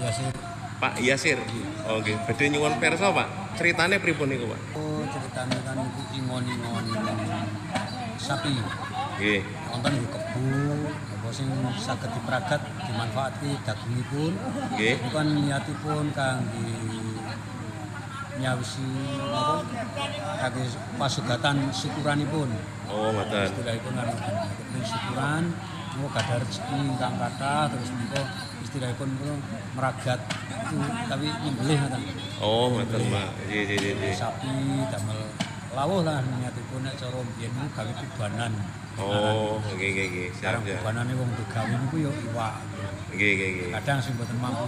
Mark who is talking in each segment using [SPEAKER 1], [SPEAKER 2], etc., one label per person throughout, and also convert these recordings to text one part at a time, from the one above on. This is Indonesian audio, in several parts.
[SPEAKER 1] Yasir.
[SPEAKER 2] Pak Yasir. Oke, badhe nyuwun pirsa, Pak. Ceritane pripun niku, Pak?
[SPEAKER 1] Oh, ceritane kan iku ingon-ingon sapi.
[SPEAKER 2] Nggih.
[SPEAKER 1] Wonten iku kebu, apa sing saged dipragat dimanfaati dagingipun.
[SPEAKER 2] Nggih.
[SPEAKER 1] Iku kan niatipun kangge nyawisi napa kangge pasugatan syukuranipun.
[SPEAKER 2] Oh, ngoten.
[SPEAKER 1] Istilahipun kan syukuran niku gadah rezeki ingkang kathah terus niku istilahipun meragat itu tapi nyembelih ngoten.
[SPEAKER 2] Oh, ngoten, Pak. Nggih.
[SPEAKER 1] Sapi damel lawuh lah niatipun nek cara mbiyen niku gawe kubanan.
[SPEAKER 2] Oh, nggih. Siap.
[SPEAKER 1] Sekarang kubanane wong digawe niku ya iwak.
[SPEAKER 2] Nggih.
[SPEAKER 1] Kadang sing mboten mampu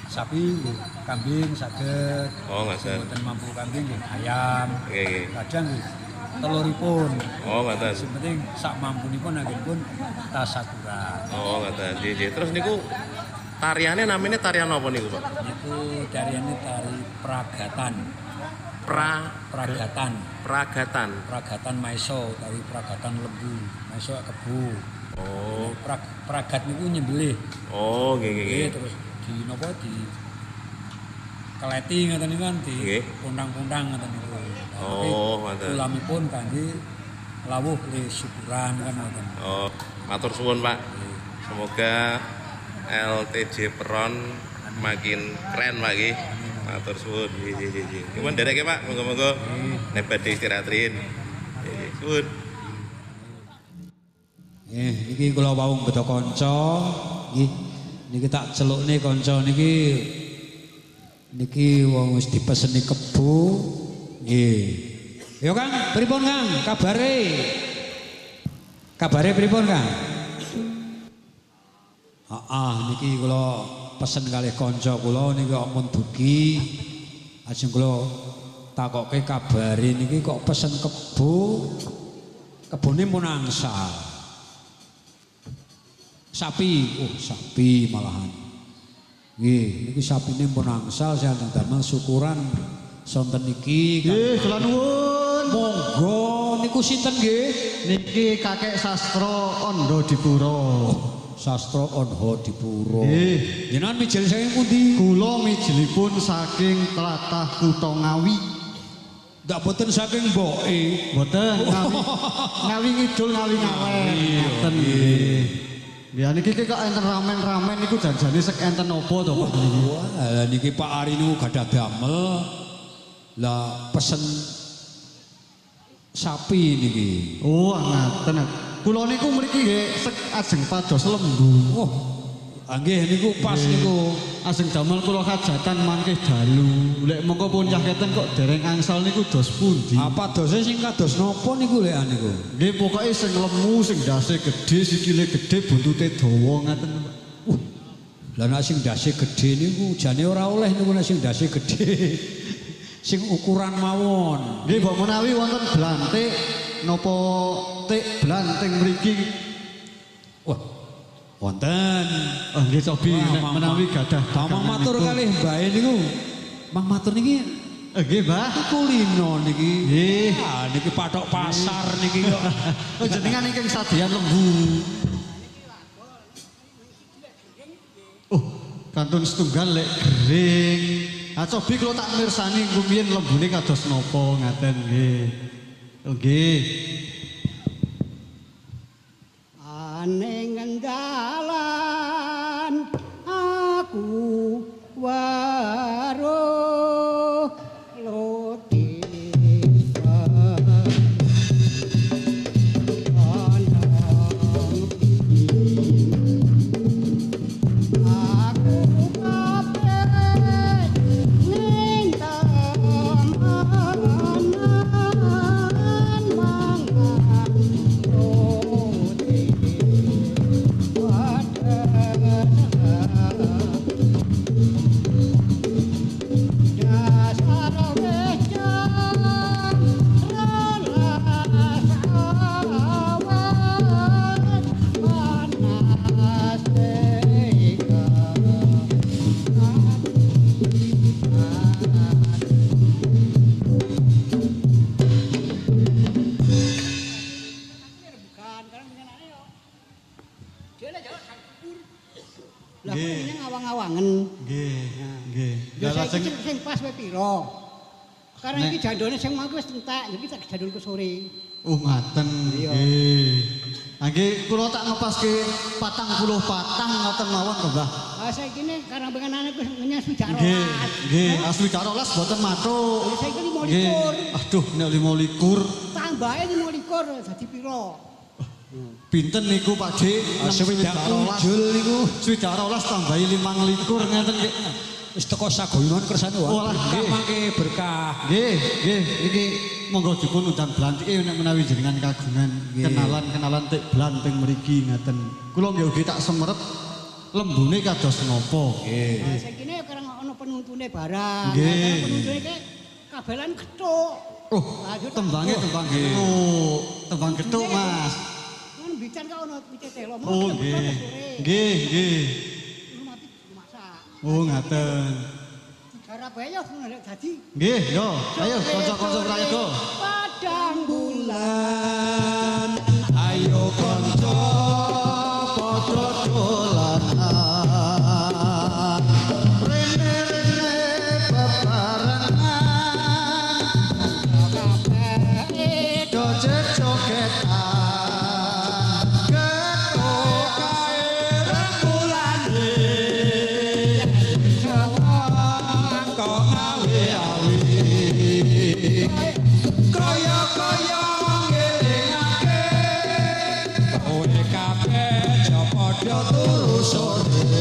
[SPEAKER 1] sapi, kambing saged.
[SPEAKER 2] Oh,
[SPEAKER 1] Sing
[SPEAKER 2] ngoten.
[SPEAKER 1] mboten mampu kambing ayam.
[SPEAKER 2] Nggih.
[SPEAKER 1] Kadang teluripun.
[SPEAKER 2] Oh, ngoten.
[SPEAKER 1] Sing penting sak mampunipun anggenipun tasakuran.
[SPEAKER 2] Oh, ngoten. Nggih. Terus niku tariane namanya tarian apa niku, Pak?
[SPEAKER 1] Niku dariyane tari pragatan. Pragatan. Pragatan maiso utawi pragatan lembu. Maiso kebu.
[SPEAKER 2] Oh.
[SPEAKER 1] Pragat niku nyembelih.
[SPEAKER 2] Oh, nggih.
[SPEAKER 1] Terus di napa di keleti ngoten niku kan di pundang-pundang ngoten niku.
[SPEAKER 2] Oh, ngoten.
[SPEAKER 1] Ulamipun kangge lawuh le syukuran kan ngoten.
[SPEAKER 2] Oh, matur suwun, Pak. Semoga LTJ Peron makin keren Pak nggih. Matur suwun. Nggih. Kumpun dereke Pak, monggo-monggo nek badhe istirahatin. Nggih, suwun.
[SPEAKER 1] Niki kula wau beda kanca nggih. Niki tak celukne kanca niki wong wis dipeseni kebo. Nggih. Ya Kang, pripun Kang? Kabare pripun Kang? Niki kula pesen kalih kanca kula niki ampun dugi. Ajeng kula takoke kabare niki kok pesen kebone mun angsal. Sapi malahan. Nggih, niki sapine pun angsal saya damel syukuran sonten niki.
[SPEAKER 3] Nggih, kula nuwun.
[SPEAKER 1] Monggo niku sinten nggih?
[SPEAKER 3] Niki Kakek Sastro Ondo Dipuro.
[SPEAKER 1] Sastro Ondo Dipuro.
[SPEAKER 3] Nggih.
[SPEAKER 1] Jenengan mijil saking pundi?
[SPEAKER 3] Kula mijilipun saking tlatah Kutha Ngawi.
[SPEAKER 1] Ndak boten saking mboke.
[SPEAKER 3] Boten Ngawi Ngidul Ngawi Ngawen. Ngoten nggih. Ya niki kok enten ramen niku janjane sek enten apa to Pak niki?
[SPEAKER 1] Wah, niki Pak Ari niku gadah damel. Lah pesen sapi niki.
[SPEAKER 3] Oh, ngaten. Kula niku mriki nggih sek ajeng pados lembu.
[SPEAKER 1] Oh, nggih niku pas niku.
[SPEAKER 3] Ajeng damel kula hajatan mangke dalu. Lek mongko pun cah keten kok dereng angsal niku dos pundi?
[SPEAKER 1] Apa dose sing kados napa niku lek niku?
[SPEAKER 3] Nggih pokoke sing lemu, sing dase gedhe, sikile gedhe, buntute dawa ngaten Pak.
[SPEAKER 1] Lah nek sing dase gedhe niku jane ora oleh niku nek sing dase gedhe. Sing ukuran mawon.
[SPEAKER 3] Nggih mbok menawi wonten blantik napa tik blanting mriki.
[SPEAKER 1] Wah, wonten.
[SPEAKER 3] Oh nggih cobi menawi gadah.
[SPEAKER 1] Mang matur kalih mbae niku. Mang matur niki
[SPEAKER 3] nggih, Mbah.
[SPEAKER 1] Kulino niki.
[SPEAKER 3] Nggih.
[SPEAKER 1] Ah niki patok pasar niki kok.
[SPEAKER 3] Jenengan iki sadean lembu. Oh, kantun setunggal lek gering. Cobi kula tak mirsani rumiyin lembune kados napa ngaten nggih. Nggih.
[SPEAKER 4] Aning dalan aku waruh loti mangga ning awang-awangen.
[SPEAKER 3] Nggih, nggih.
[SPEAKER 4] Ya
[SPEAKER 3] Lah
[SPEAKER 4] saiki
[SPEAKER 3] lajeng
[SPEAKER 4] sing pas wae pira? Karena iki jandone sing mangke wis entek, iki tak jandulku sore.
[SPEAKER 3] ngaten.
[SPEAKER 4] Iya.
[SPEAKER 3] Nggih. Nggih, kula tak ngepaske 44 ngoten mawon to, Mbah.
[SPEAKER 4] Ah saiki ne karena bengenane wis ngenyang swidak rolas.
[SPEAKER 3] Nggih, nggih. Asli karo las boten matuk.
[SPEAKER 4] Ya saiki 25.
[SPEAKER 3] Nggih. Aduh, nek 25
[SPEAKER 4] Tambahe 25 dadi pira?
[SPEAKER 3] pinten niku Pak Dik?
[SPEAKER 1] Swidak ujul niku
[SPEAKER 3] Swidak rolas tambahi 25 ngeten nggih.
[SPEAKER 1] wis teko saguyunan kersane wae.
[SPEAKER 3] Walah,
[SPEAKER 1] Berkah
[SPEAKER 3] nggih.
[SPEAKER 1] mangke berkah.
[SPEAKER 3] Nggih, nggih. Iki monggo dipun undang blantike nek menawi jenengan kagungan kenalan-kenalan tek blanting mriki ngaten. Kula nggih ugi tak semerep lembune kados napa. Nggih.
[SPEAKER 4] Nah saiki ne karena ana penuntune barang.
[SPEAKER 3] Nggih.
[SPEAKER 4] Penuntune ke kabelan kethuk.
[SPEAKER 3] Oh, tembange tembang getuk. Tembang getuk, Mas.
[SPEAKER 4] Kan bican ka ono pice telo.
[SPEAKER 3] Oh, nggih. Nggih, nggih.
[SPEAKER 4] Mati masak.
[SPEAKER 3] Oh, ngaten.
[SPEAKER 4] Garap bae yo nek dadi.
[SPEAKER 3] Nggih, yo. Ayo kanca-kanca prayoga.
[SPEAKER 4] Padang bulan.
[SPEAKER 3] Ayo kanca padha dolanan. Rene-rene bebarengan.
[SPEAKER 4] Kabeh
[SPEAKER 3] Joget-jogetan. Ketuk kae rembulan. Kok awi-awi. Kaya-kaya ngelingake.
[SPEAKER 1] Kowe kabeh aja padha turu sore.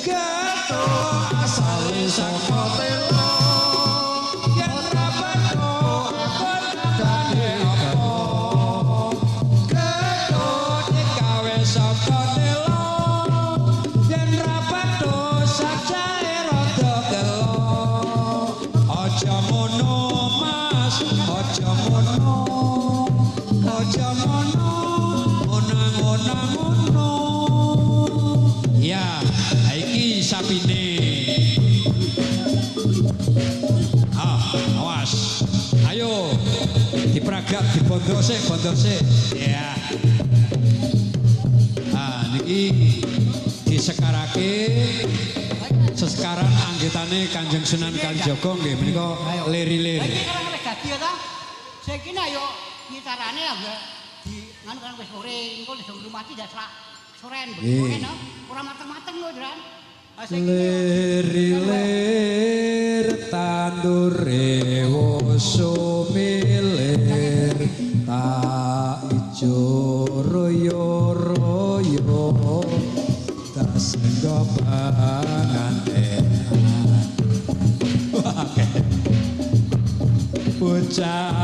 [SPEAKER 3] Ketuk asale saka telo.
[SPEAKER 1] Yen ra petuk
[SPEAKER 3] Dadi apa?
[SPEAKER 1] ketuk digawe saka telo. Yen ra petuk sajae rada gelo. Aja ngono Mas, aja ngono. Aja ngono, onang-onang ngono. Ya, iki sapine. Awas. Ayo. Dipragak, dibondok sik, bondok sik. Ya. Niki disekarake sesekaran anggitane Kanjeng Sunan Kalijaga nggih menika leri-leri.
[SPEAKER 4] Lagi karang wis dadi ya ta. Saiki nek yo gitarane ya di nganu kan wis sore, engko wis mati dak soren begitu no. Ora mateng-mateng lho, Dran. Ah saiki
[SPEAKER 1] Leri-lir tandure sumilir tak ijo royo-royo tak senggo panganten. Bocah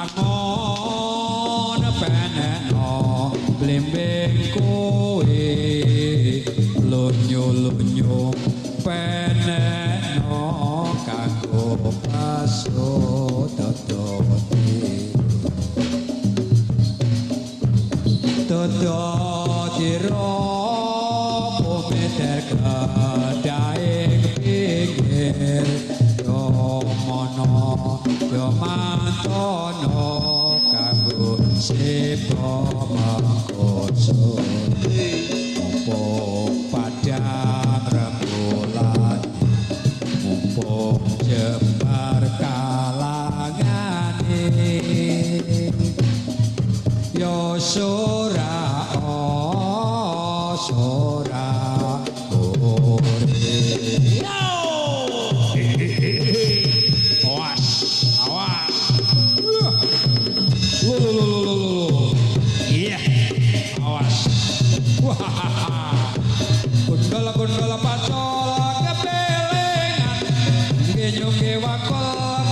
[SPEAKER 1] angon peneno blimbing kowe lunyu-lunyu peneno kanggo pasodoti dodoti ropo meter kedaing pinggir yo mono yo mantono kanggo sipo mangkoso mumpung padang rembulan mumpung jembar kalangane yo sora sora awas awas iya awas gondola pacol kepelengan ngenyunge wakol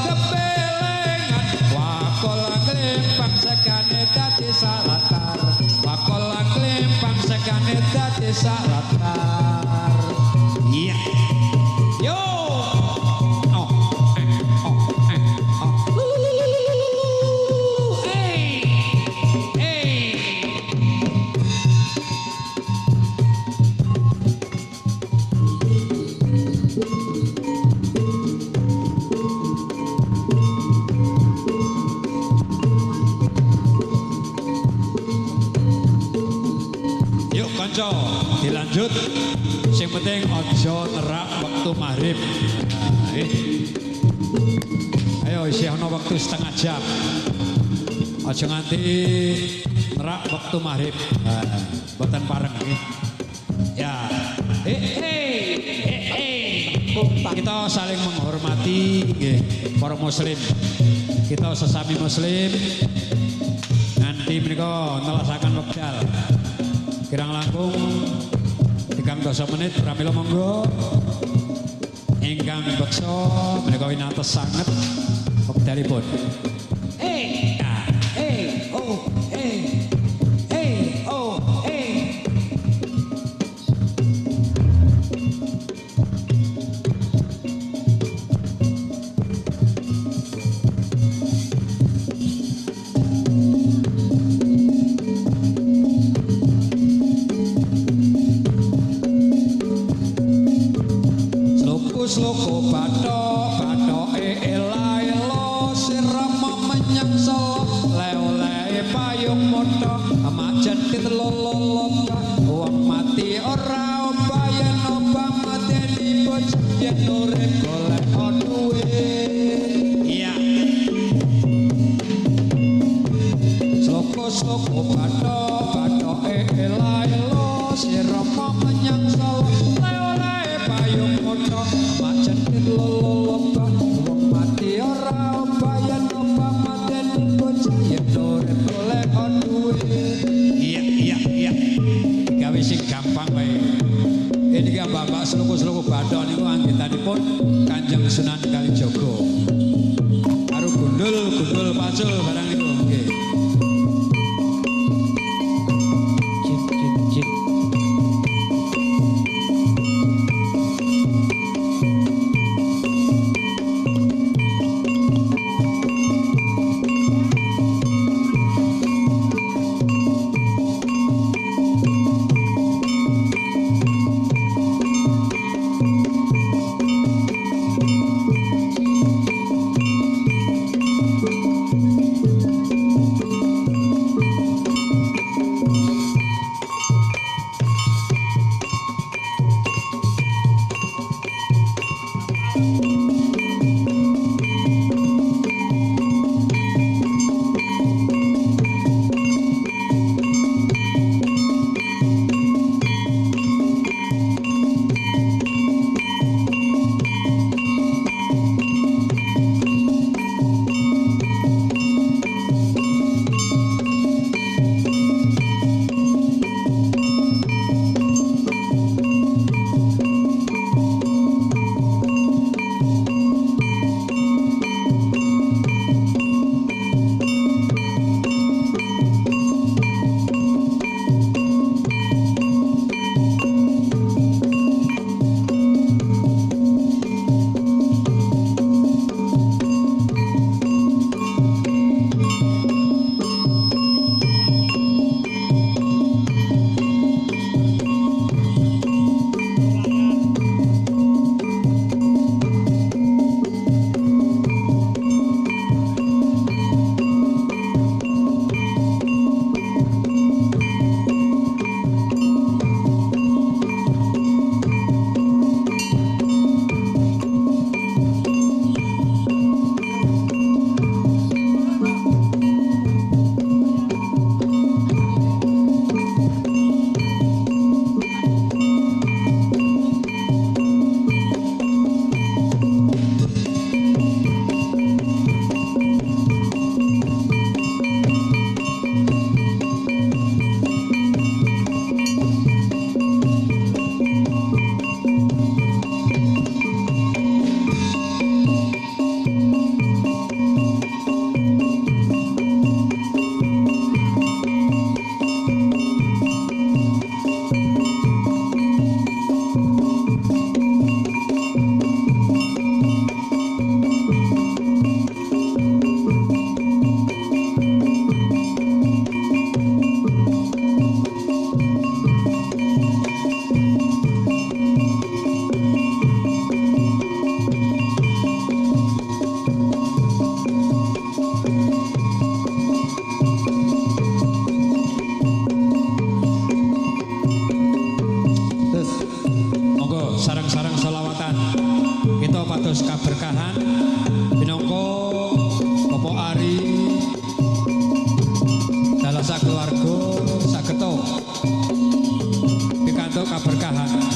[SPEAKER 1] kepelengan wakol klempang sekane dadi salatar wakol klempang sekane dadi salatar iya yo Yuk konco dilanjut Sing penting aja nerak waktu maghrib. Ayo isih ana waktu setengah jam. Aja nganti nerak waktu maghrib. Mboten pareng nggih. Ya. Kita saling menghormati nggih para muslim. Kita sesami muslim nanti menika nelasaken wekdal. Kirang langkung 30 menit pramila monggo. Ingkang beksa menika winates sanget wekdalipun. Sloko bathok ela sirama menyang solo le payung moto majan ditlololop wong mati ora bayan oba mateni bocah yen urip golek duwe iya sloko bathok ela sirama menyang solo le payung moto majan ditlololop wong mati ora bayan oba mateni bocah yen urip golek duwe iya gawe sing gampang wae ini ki Bapak sloko bathok niku anggenanipun Kanjeng Sunan Kalijaga karo gundul pacul barang niku nggih sarang-sarang selawatan kita patos kaberkahan binongko Bapak Ari dalam keluarga sageto pikantuk kaberkahan.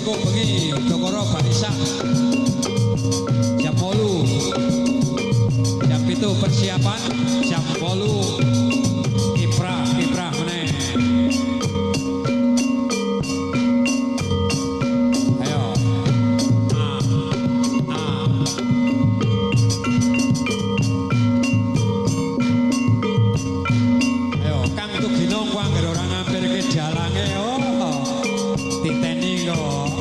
[SPEAKER 1] engko bengi Dokoro barisan. Jam 8. Jam 7 persiapan, jam 8 kiprah meneh. Ayo. Ayo Kang Tugino ku anggere ora ngampirke jalange diteni kok.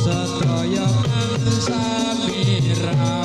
[SPEAKER 1] Sedaya kang samira